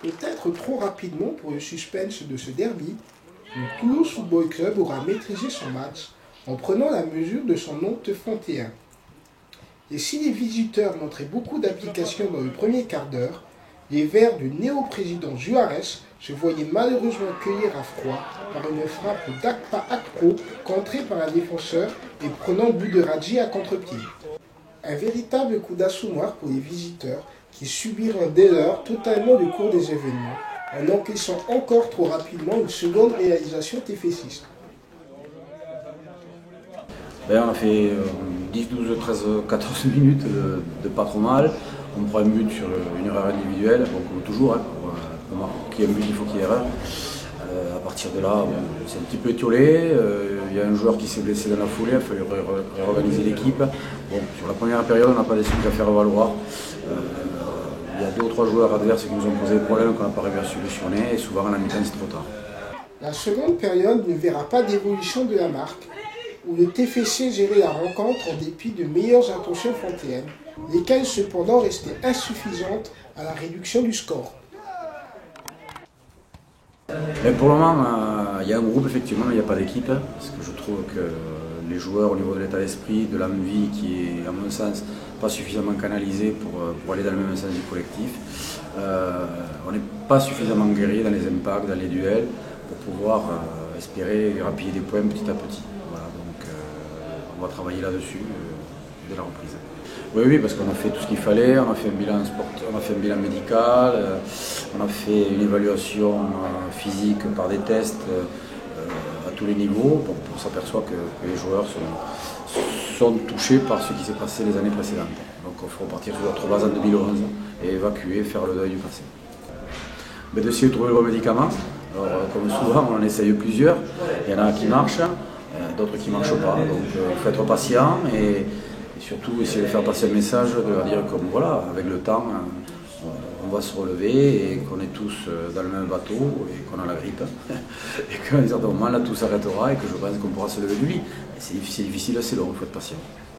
Peut-être trop rapidement pour le suspense de ce derby, le Toulouse Football Club aura maîtrisé son match en prenant la mesure de son honte 31. Et si les visiteurs montraient beaucoup d'application dans le premier quart d'heure, les Verts du néo-président Juarez se voyaient malheureusement cueillir à froid par une frappe d'Akpa Akpro contrée par un défenseur et prenant le but de Radji à contre-pied. Un véritable coup d'assommoir pour les visiteurs qui subiront dès lors totalement le cours des événements en encaissant encore trop rapidement une seconde réalisation TF6. On a fait 10, 12, 13, 14 minutes de pas trop mal. On prend un but sur une erreur individuelle, comme toujours, hein, pour qu'il y ait un but, il faut qu'il y ait erreur. À partir de là, c'est un petit peu étiolé. Il y a un joueur qui s'est blessé dans la foulée, il a fallu réorganiser l'équipe. Sur la première période, on n'a pas d'excuses à faire valoir. Il y a 2 ou 3 joueurs adverses qui nous ont posé des problèmes qu'on n'a pas réussi à solutionner, et souvent à la mi-temps c'est trop tard. La seconde période ne verra pas d'évolution de la marque, où le TFC gérait la rencontre en dépit de meilleures intentions fantéennes, lesquelles cependant restaient insuffisantes à la réduction du score. Mais pour le moment, il y a un groupe effectivement, mais il n'y a pas d'équipe, parce que je trouve que les joueurs au niveau de l'état d'esprit, de l'envie qui est à mon sens pas suffisamment canalisé pour aller dans le même sens du collectif. On n'est pas suffisamment guéri dans les impacts, dans les duels, pour pouvoir espérer grappiller des points petit à petit. Voilà, donc on va travailler là-dessus dès la reprise. Oui, parce qu'on a fait tout ce qu'il fallait, on a fait un bilan sportif, on a fait un bilan médical, on a fait une évaluation physique par des tests à tous les niveaux. Donc on s'aperçoit que les joueurs sont touchés par ce qui s'est passé les années précédentes. Donc il faut repartir sur notre base en 2011 et évacuer, faire le deuil du passé. Mais d'essayer de trouver le bon médicament. Alors, comme souvent, on en essaye plusieurs. Il y en a qui marchent, d'autres qui ne marchent pas. Donc il faut être patient et surtout essayer de faire passer le message, de leur dire comme voilà, avec le temps, on va se relever et qu'on est tous dans le même bateau et qu'on a la grippe. Et qu'à un certain moment, là, tout s'arrêtera et que je pense qu'on pourra se lever du lit. C'est difficile, c'est long, il faut être patient.